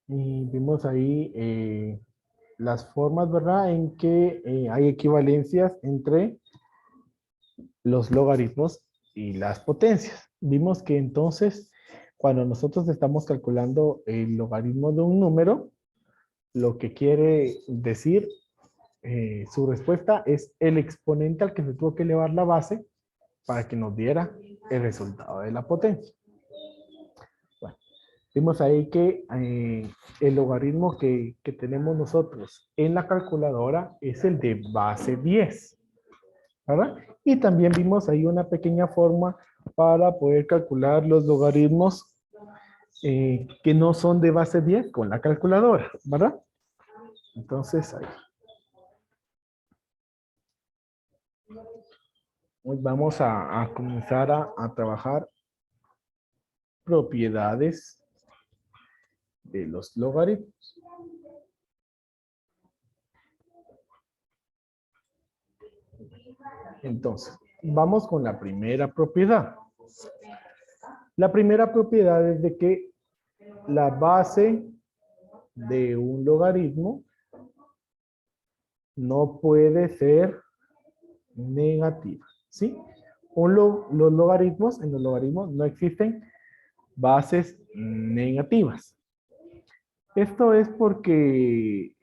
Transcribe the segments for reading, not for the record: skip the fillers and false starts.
Y vimos ahí las formas, ¿verdad? En que hay equivalencias entre los logaritmos y las potencias. Vimos que entonces, cuando nosotros estamos calculando el logaritmo de un número, lo que quiere decir su respuesta es el exponente al que se tuvo que elevar la base para que nos diera el resultado de la potencia. Bueno, vimos ahí que el logaritmo que tenemos nosotros en la calculadora es el de base 10, ¿verdad? Y también vimos ahí una pequeña forma para poder calcular los logaritmos que no son de base 10 con la calculadora, ¿verdad? Entonces, ahí. Hoy vamos a comenzar a trabajar propiedades de los logaritmos. Entonces, vamos con la primera propiedad. La primera propiedad es de que la base de un logaritmo no puede ser negativa, ¿sí? Los logaritmos, en los logaritmos no existen bases negativas. Esto es porque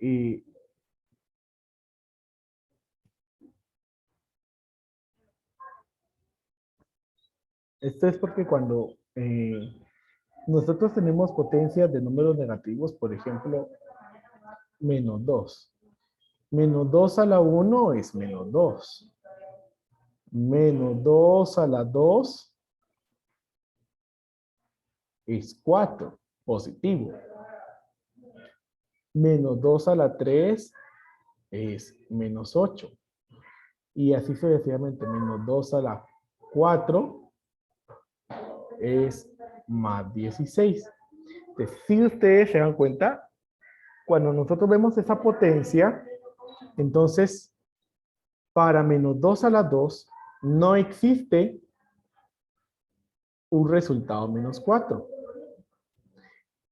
cuando nosotros tenemos potencias de números negativos, por ejemplo, menos 2. Menos 2 a la 1 es menos 2. Menos 2 a la 2 es 4, positivo. Menos 2 a la 3 es menos 8. Y así sucesivamente. Menos 2 a la 4 es más 16. Entonces, si ustedes se dan cuenta, cuando nosotros vemos esa potencia, entonces, para menos 2 a la 2, no existe un resultado menos 4.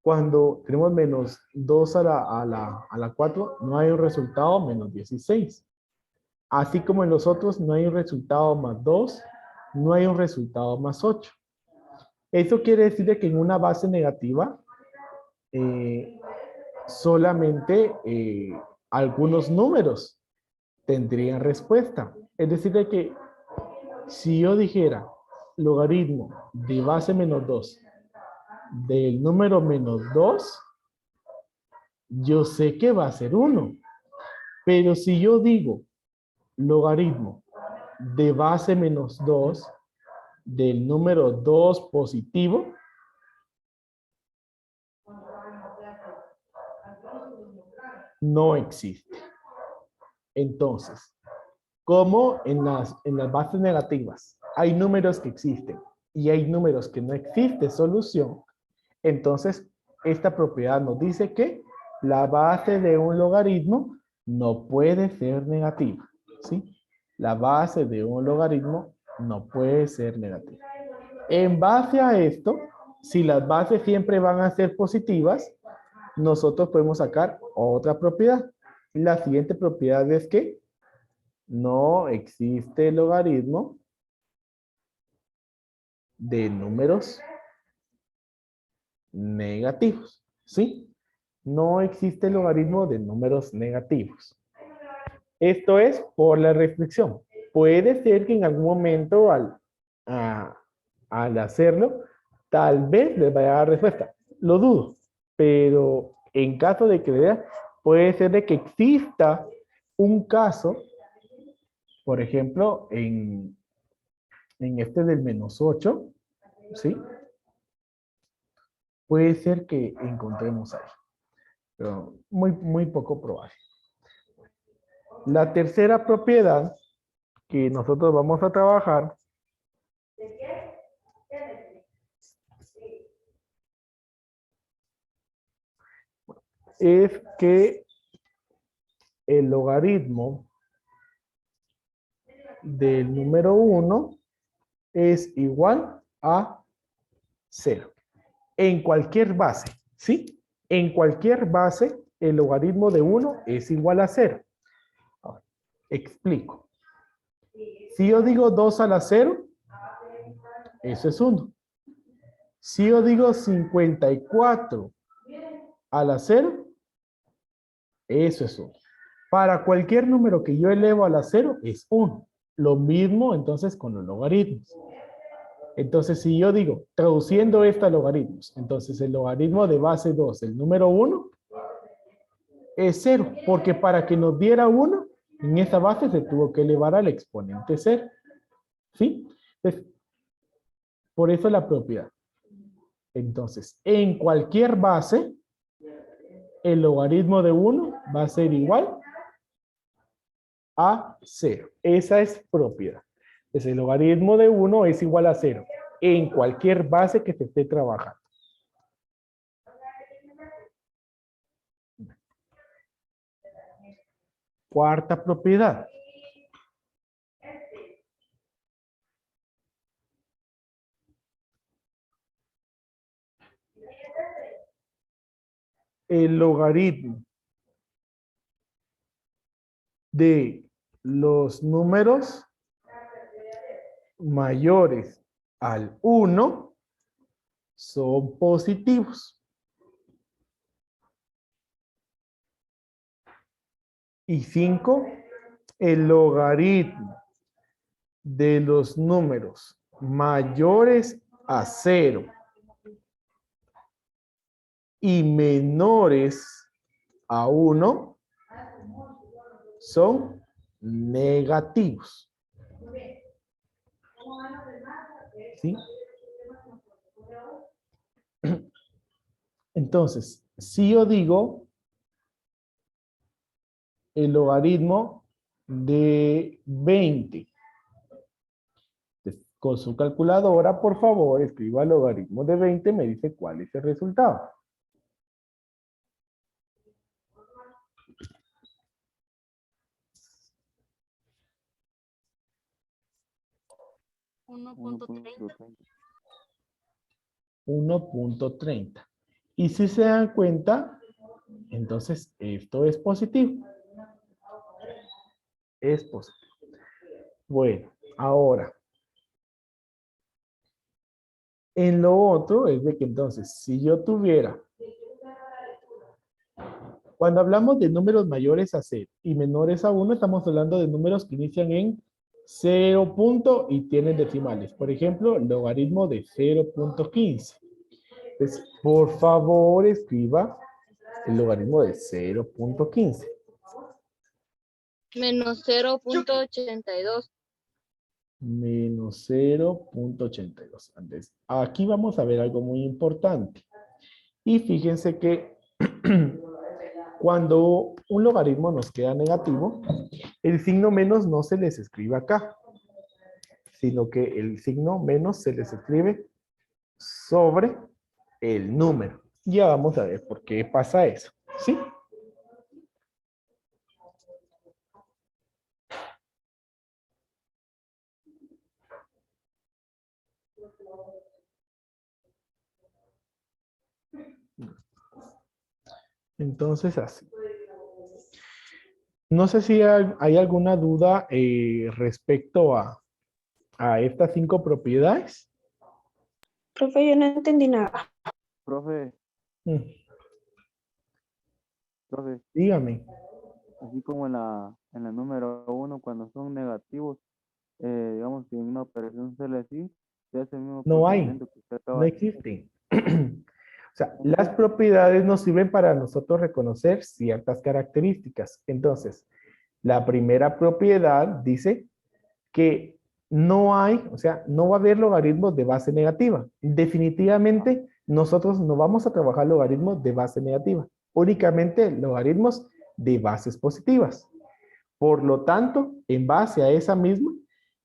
Cuando tenemos menos 2 a la 4, no hay un resultado menos 16. Así como en los otros no hay un resultado más 2, no hay un resultado más 8. Eso quiere decir que en una base negativa, eh, solamente algunos números tendrían respuesta. Es decir, de que si yo dijera logaritmo de base menos 2 del número menos 2, yo sé que va a ser 1. Pero si yo digo logaritmo de base menos 2 del número 2 positivo, no existe. Entonces, como en las bases negativas hay números que existen y hay números que no existe solución, entonces esta propiedad nos dice que la base de un logaritmo no puede ser negativa, ¿sí? La base de un logaritmo no puede ser negativa. En base a esto, si las bases siempre van a ser positivas, nosotros podemos sacar otra propiedad. La siguiente propiedad es que no existe logaritmo de números negativos, ¿sí? No existe logaritmo de números negativos. Esto es por la restricción. Puede ser que en algún momento al hacerlo, tal vez les vaya a dar respuesta. Lo dudo, pero en caso de que vea, puede ser de que exista un caso, por ejemplo, en este del menos 8, ¿sí? Puede ser que encontremos ahí, pero muy poco probable. La tercera propiedad que nosotros vamos a trabajar es que el logaritmo del número 1 es igual a 0 en cualquier base, ¿sí? En cualquier base, el logaritmo de 1 es igual a 0. Ahora, explico. Si yo digo 2 a la 0, eso es 1. Si yo digo 54 a la 0, eso es 1. Para cualquier número que yo elevo a la 0 es 1. Lo mismo entonces con los logaritmos. Entonces, si yo digo, traduciendo esto a logaritmos, entonces el logaritmo de base 2, el número 1, es 0, porque para que nos diera 1, en esta base se tuvo que elevar al exponente 0. ¿Sí? Entonces, por eso la propiedad. Entonces, en cualquier base, el logaritmo de 1 va a ser igual a 0. Esa es propiedad. Entonces, el logaritmo de 1 es igual a 0 en cualquier base que se esté trabajando. Cuarta propiedad. El logaritmo de los números mayores al 1 son positivos. Y 5, el logaritmo de los números mayores a 0 y menores a 1 son negativos. ¿Sí? Entonces, si yo digo el logaritmo de 20, con su calculadora, por favor, escriba el logaritmo de 20, me dice cuál es el resultado. $1.30. 1.30. Y si se dan cuenta, entonces esto es positivo. Es positivo. Bueno, ahora, en lo otro es de que entonces, si yo tuviera, cuando hablamos de números mayores a 0 y menores a 1, estamos hablando de números que inician en 0 punto y tienen decimales. Por ejemplo, el logaritmo de 0.15. Entonces, por favor, escriba el logaritmo de 0.15. Menos 0.82. Menos 0.82. Entonces, aquí vamos a ver algo muy importante. Y fíjense que cuando un logaritmo nos queda negativo, el signo menos no se les escribe acá, sino que el signo menos se les escribe sobre el número. Ya vamos a ver por qué pasa eso. ¿Sí? Entonces, así. No sé si hay alguna duda respecto a estas 5 propiedades. Profe, yo no entendí nada. Profe, Mm, profe, Dígame. así como en la número 1, cuando son negativos, digamos que en una operación sale así, se hace el mismo No hay, procedimiento que usted no acaba de hacer. existen. O sea, ¿No las existe? propiedades nos sirven para nosotros reconocer ciertas características. Entonces, la primera propiedad dice que no hay, o sea, no va a haber logaritmos de base negativa. Definitivamente, nosotros no vamos a trabajar logaritmos de base negativa, únicamente logaritmos de bases positivas. Por lo tanto, en base a esa misma,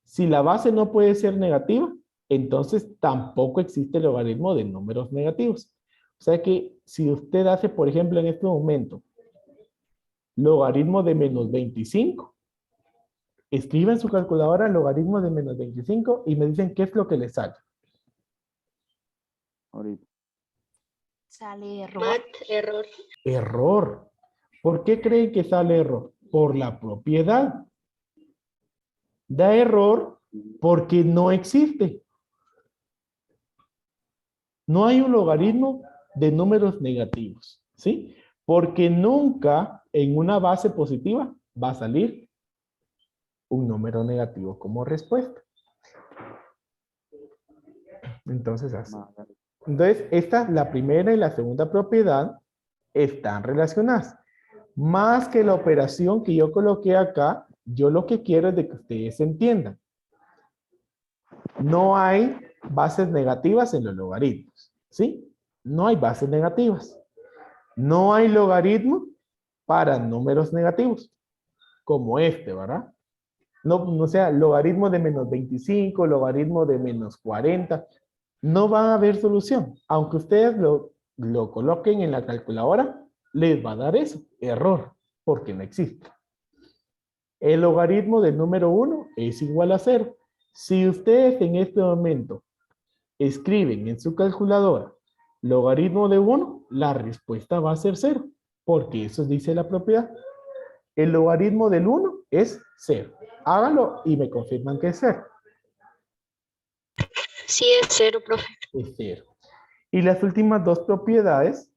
si la base no puede ser negativa, entonces tampoco existe el logaritmo de números negativos. O sea que si usted hace, por ejemplo, en este momento, logaritmo de menos 25, escriba en su calculadora el logaritmo de menos 25 y me dicen qué es lo que le sale. Ahorita. Sale error. Mat, error. Error. ¿Por qué creen que sale error? Por la propiedad. Da error porque no existe. No hay un logaritmo de números negativos, ¿sí? Porque nunca en una base positiva va a salir un número negativo como respuesta. Entonces, así. Entonces, esta, la primera y la segunda propiedad están relacionadas. Más que la operación que yo coloqué acá, yo lo que quiero es de que ustedes entiendan. No hay bases negativas en los logaritmos, ¿sí? No hay bases negativas. No hay logaritmo para números negativos, como este, ¿verdad? No sea logaritmo de menos 25, logaritmo de menos 40. No va a haber solución. Aunque ustedes lo coloquen en la calculadora, les va a dar eso, error, porque no existe. El logaritmo del número 1 es igual a 0. Si ustedes en este momento escriben en su calculadora logaritmo de 1, la respuesta va a ser 0, porque eso dice la propiedad. El logaritmo del 1 es 0. Háganlo y me confirman que es 0. Sí, es 0, profe. Es 0. Y las últimas dos propiedades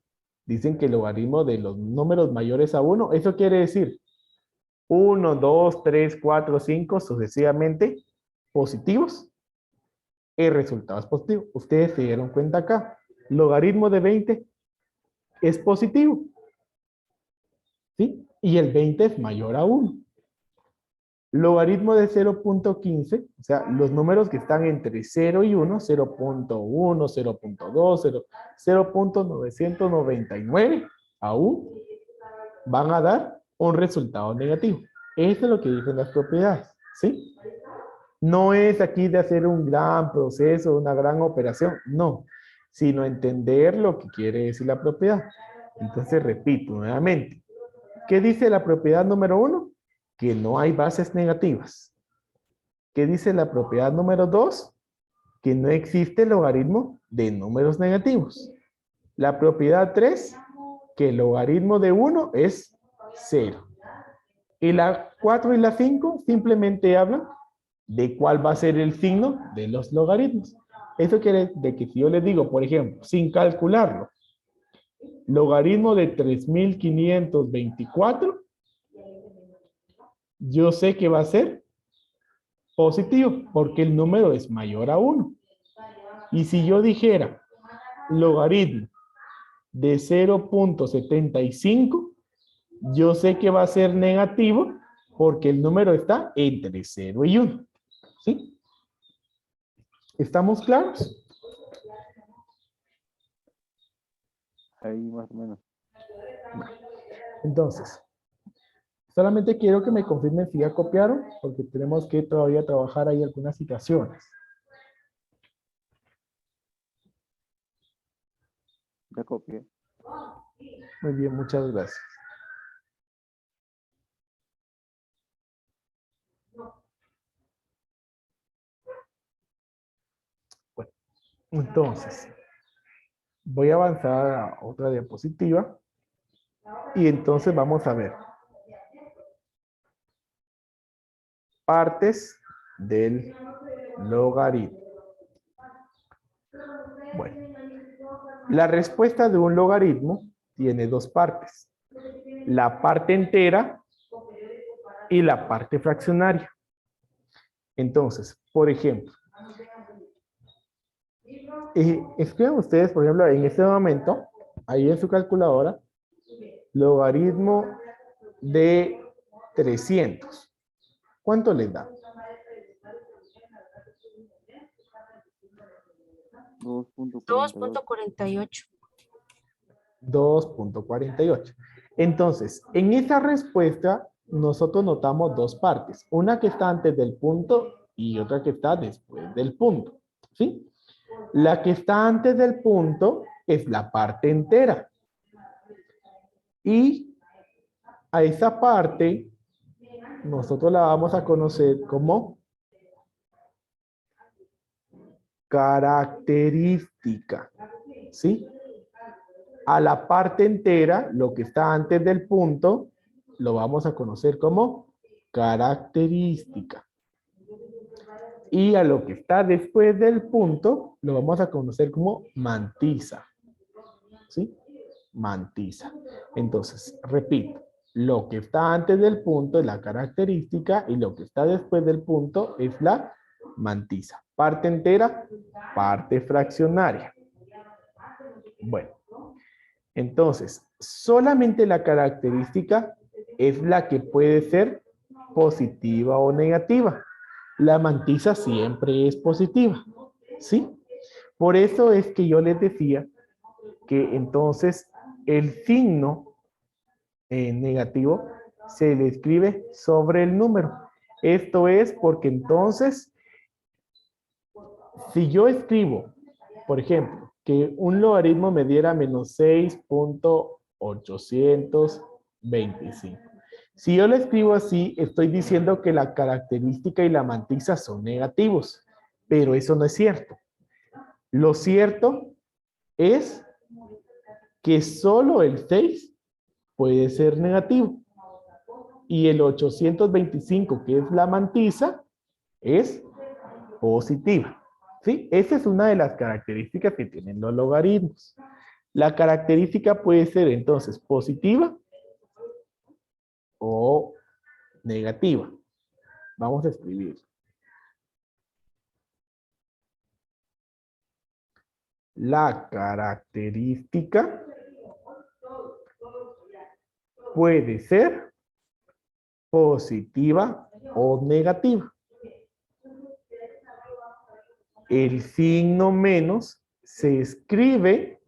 dicen que el logaritmo de los números mayores a 1, eso quiere decir 1, 2, 3, 4, 5, sucesivamente positivos. El resultado es positivo. Ustedes se dieron cuenta acá. Logaritmo de 20 es positivo. ¿Sí? Y el 20 es mayor a 1. Logaritmo de 0.15, o sea, los números que están entre 0 y 1, 0.1, 0.2, 0.999, aún van a dar un resultado negativo. Eso es lo que dicen las propiedades, ¿sí? No es aquí de hacer un gran proceso, una gran operación, no, sino entender lo que quiere decir la propiedad. Entonces, repito nuevamente, ¿qué dice la propiedad número 1? Que no hay bases negativas. ¿Qué dice la propiedad número 2? Que no existe logaritmo de números negativos. La propiedad 3, que el logaritmo de 1 es 0. Y la 4 y la 5 simplemente hablan de cuál va a ser el signo de los logaritmos. Eso quiere decir que si yo les digo, por ejemplo, sin calcularlo, logaritmo de 3524, yo sé que va a ser positivo, porque el número es mayor a 1. Y si yo dijera logaritmo de 0.75, yo sé que va a ser negativo, porque el número está entre 0 y 1. ¿Sí? ¿Estamos claros? Ahí más o menos. Entonces, solamente quiero que me confirmen si ya copiaron, porque tenemos que todavía trabajar ahí algunas situaciones. Ya copié. Muy bien, muchas gracias. Bueno, entonces, voy a avanzar a otra diapositiva. Y entonces vamos a ver partes del logaritmo. Bueno, la respuesta de un logaritmo tiene dos partes. La parte entera y la parte fraccionaria. Entonces, por ejemplo, escriban ustedes, por ejemplo, en este momento, ahí en su calculadora, logaritmo de 300. ¿Cuánto les da? 2.48. 2.48. Entonces, en esa respuesta, nosotros notamos dos partes. Una que está antes del punto y otra que está después del punto. ¿Sí? La que está antes del punto es la parte entera. Y a esa parte, nosotros la vamos a conocer como característica. ¿Sí? A la parte entera, lo que está antes del punto, lo vamos a conocer como característica. Y a lo que está después del punto, lo vamos a conocer como mantisa. ¿Sí? Mantisa. Entonces, repito, lo que está antes del punto es la característica y lo que está después del punto es la mantisa. Parte entera, parte fraccionaria. Bueno, entonces, solamente la característica es la que puede ser positiva o negativa. La mantisa siempre es positiva, ¿sí? Por eso es que yo les decía que entonces el signo negativo se le escribe sobre el número. Esto es porque entonces, si yo escribo, por ejemplo, que un logaritmo me diera menos 6.825. Si yo lo escribo así, estoy diciendo que la característica y la mantisa son negativos, pero eso no es cierto. Lo cierto es que solo el 6 puede ser negativo y el 825, que es la mantisa, es positiva. ¿Sí? Esa es una de las características que tienen los logaritmos. La característica puede ser entonces positiva o negativa. Vamos a escribir. La característica puede ser positiva o negativa. El signo menos se escribe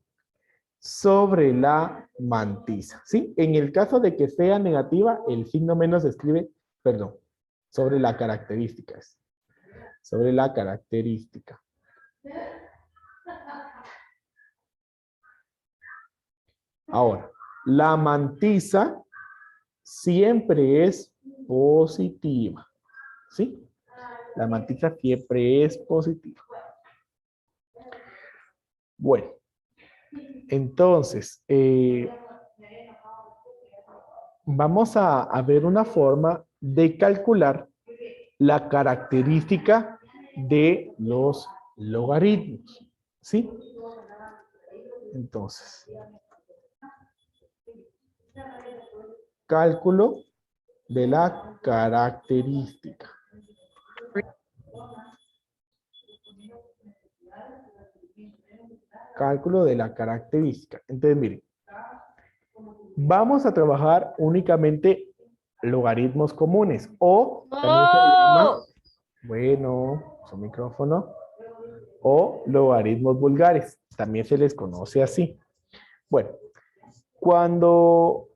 sobre la mantisa, ¿sí? En el caso de que sea negativa, el signo menos se escribe, perdón, sobre la característica. Sobre la característica. Ahora, la mantisa siempre es positiva, ¿sí? La mantisa siempre es positiva. Bueno, entonces, vamos a ver una forma de calcular la característica de los logaritmos, ¿sí? Entonces, cálculo de la característica. Cálculo de la característica. Entonces, miren, vamos a trabajar únicamente logaritmos comunes o también se le llama, bueno, su micrófono, o logaritmos vulgares. También se les conoce así. Bueno, cuando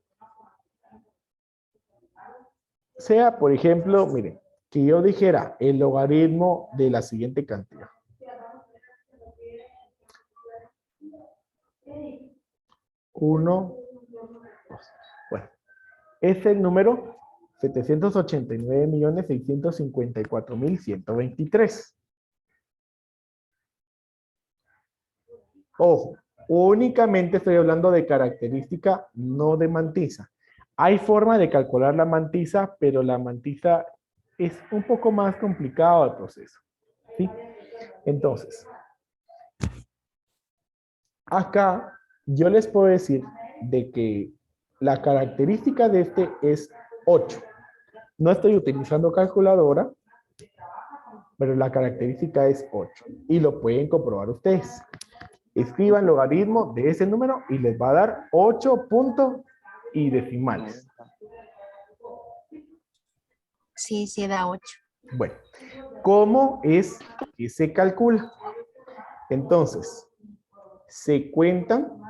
sea, por ejemplo, miren, que yo dijera el logaritmo de la siguiente cantidad. 1, 2. Bueno, es el número 789.654.123. Ojo, únicamente estoy hablando de característica, no de mantisa. Hay forma de calcular la mantisa, pero la mantisa es un poco más complicado el proceso, ¿sí? Entonces, acá yo les puedo decir de que la característica de este es 8. No estoy utilizando calculadora, pero la característica es 8. Y lo pueden comprobar ustedes. Escriban logaritmo de ese número y les va a dar 8 puntos y decimales. Sí, sí da 8. Bueno, ¿cómo es que se calcula? Entonces, se cuentan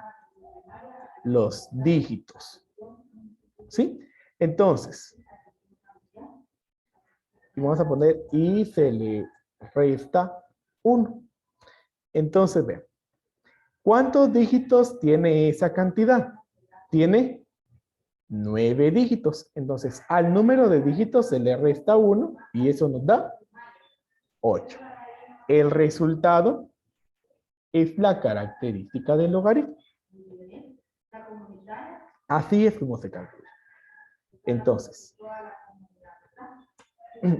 los dígitos. ¿Sí? Entonces, vamos a poner y se le resta 1. Entonces, vean, ¿cuántos dígitos tiene esa cantidad? Tiene 9 dígitos. Entonces, al número de dígitos se le resta 1 y eso nos da 8. El resultado es la característica del logaritmo. Así es como se calcula. Entonces,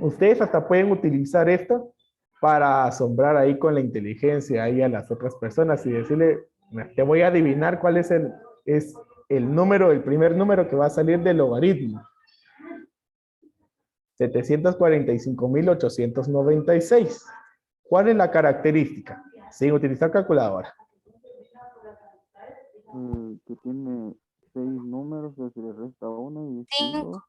ustedes hasta pueden utilizar esto para asombrar ahí con la inteligencia ahí a las otras personas y decirle, te voy a adivinar cuál es el número, el primer número que va a salir del logaritmo. 745.896. ¿Cuál es la característica? Sin utilizar calculadora. Que tiene 6 números, que se le resta 1 y es 5. 5.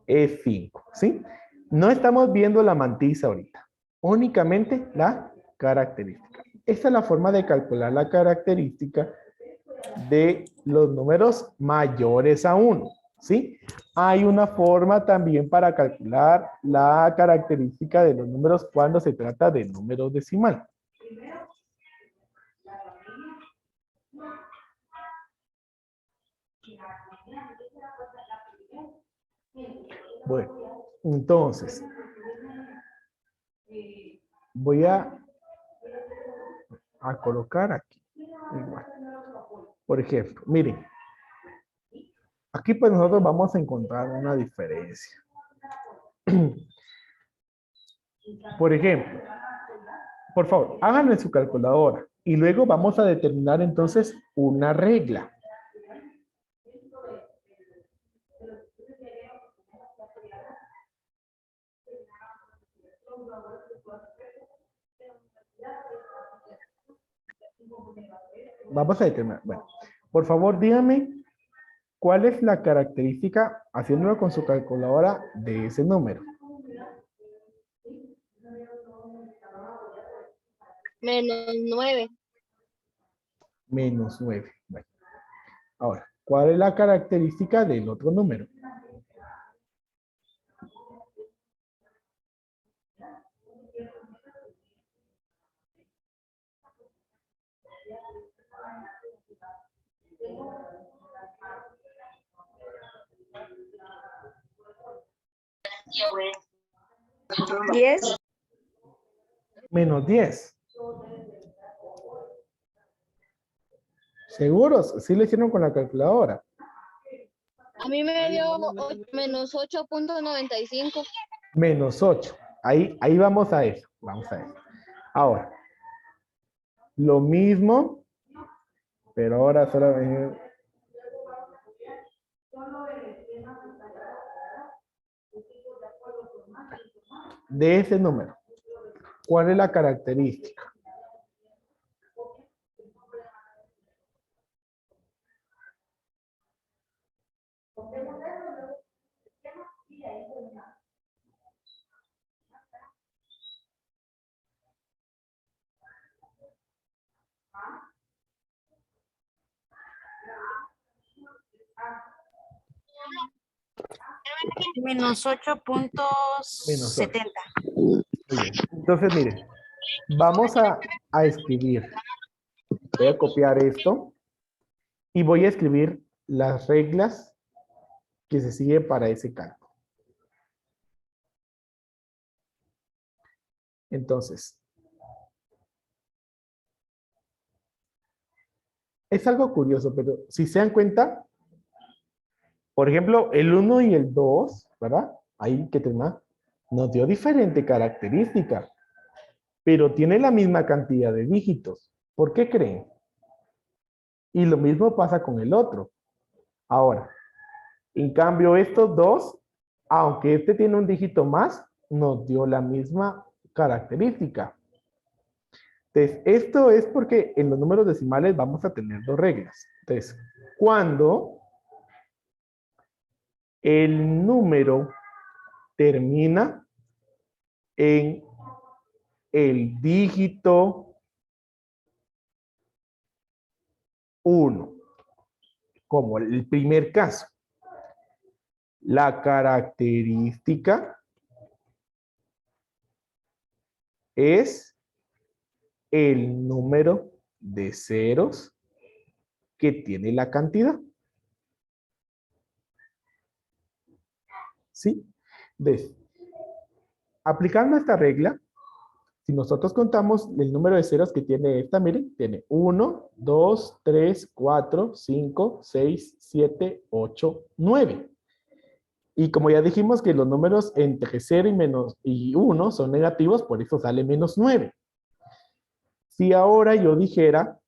Es 5, ¿sí? No estamos viendo la mantiza ahorita. Únicamente la característica. Esta es la forma de calcular la característica de los números mayores a 1, ¿sí? Hay una forma también para calcular la característica de los números cuando se trata de números decimal. Bueno, entonces, voy a colocar aquí. Igual. Por ejemplo, miren. Aquí pues nosotros vamos a encontrar una diferencia. Por ejemplo, por favor, háganlo en su calculadora y luego vamos a determinar entonces una regla. Vamos a determinar. Bueno, por favor, díganme cuál es la característica, haciéndolo con su calculadora, de ese número. -9. -9. Bueno. Ahora, ¿cuál es la característica del otro número? ¿10? -10. ¿Seguros? ¿Sí lo hicieron con la calculadora? A mí me dio -8.95. -8. Ahí vamos a eso. Vamos a eso. Ahora, lo mismo, pero ahora solamente... de ese número. ¿Cuál es la característica? -8.70. Muy bien. Entonces, miren, vamos a escribir. Voy a copiar esto y voy a escribir las reglas que se siguen para ese cálculo. Entonces, es algo curioso, pero si se dan cuenta, por ejemplo, el 1 y el 2, ¿verdad? Ahí que tenemos, nos dio diferente característica, pero tiene la misma cantidad de dígitos. ¿Por qué creen? Y lo mismo pasa con el otro. Ahora, en cambio, estos dos, aunque este tiene un dígito más, nos dio la misma característica. Entonces, esto es porque en los números decimales vamos a tener dos reglas. Entonces, cuando el número termina en el dígito 1, como el primer caso, la característica es el número de ceros que tiene la cantidad. ¿Sí? Entonces, aplicando esta regla, Si nosotros contamos el número de ceros que tiene esta, miren, tiene 1, 2, 3, 4, 5, 6, 7, 8, 9. Y como ya dijimos que los números entre 0 y 1 son negativos, por eso sale menos 9. Si ahora yo dijera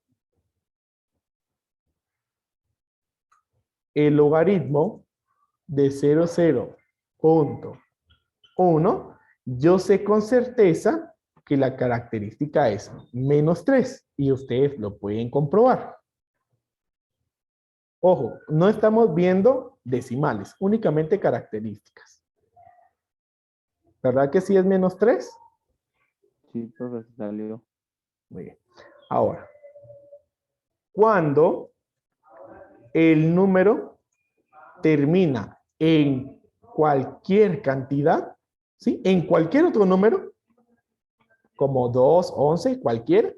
el logaritmo de 0,0.1, yo sé con certeza que la característica es menos 3 y ustedes lo pueden comprobar. Ojo, no estamos viendo decimales, únicamente características. ¿Verdad que sí es menos 3? Sí, profe, salió. Muy bien. Ahora, cuando el número termina en cualquier cantidad, ¿sí? En cualquier otro número, como 2, 11, cualquiera,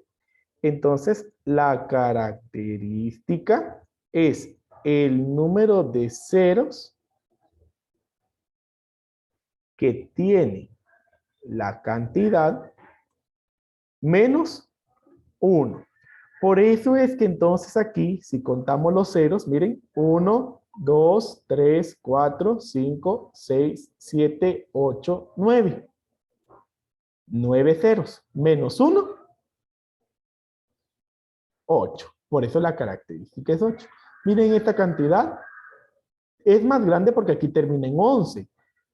entonces la característica es el número de ceros que tiene la cantidad menos 1. Por eso es que entonces aquí, si contamos los ceros, miren, 1, 2, 3, 4, 5, 6, 7, 8, 9. 9 ceros menos 1, 8. Por eso la característica es 8. Miren esta cantidad. Es más grande porque aquí termina en 11,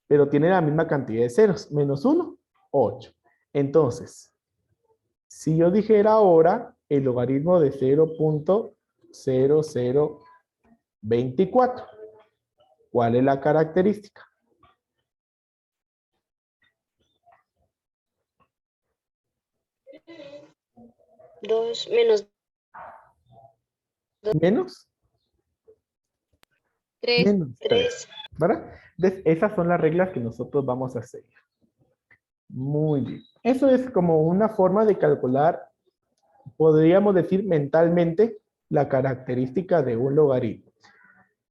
pero tiene la misma cantidad de ceros. Menos 1, 8. Entonces, si yo dijera ahora el logaritmo de 0.0024, ¿cuál es la característica? Menos Menos, 3. menos 3, ¿verdad? Entonces, esas son las reglas que nosotros vamos a hacer. Muy bien. Eso es como una forma de calcular, podríamos decir mentalmente, la característica de un logaritmo.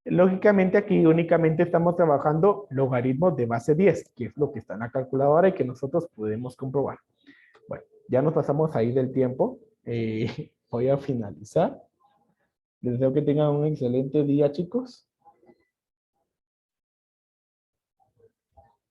Lógicamente aquí únicamente estamos trabajando logaritmos de base 10, que es lo que está en la calculadora y que nosotros podemos comprobar. Bueno, ya nos pasamos ahí del tiempo. Voy a finalizar. Les deseo que tengan un excelente día, chicos.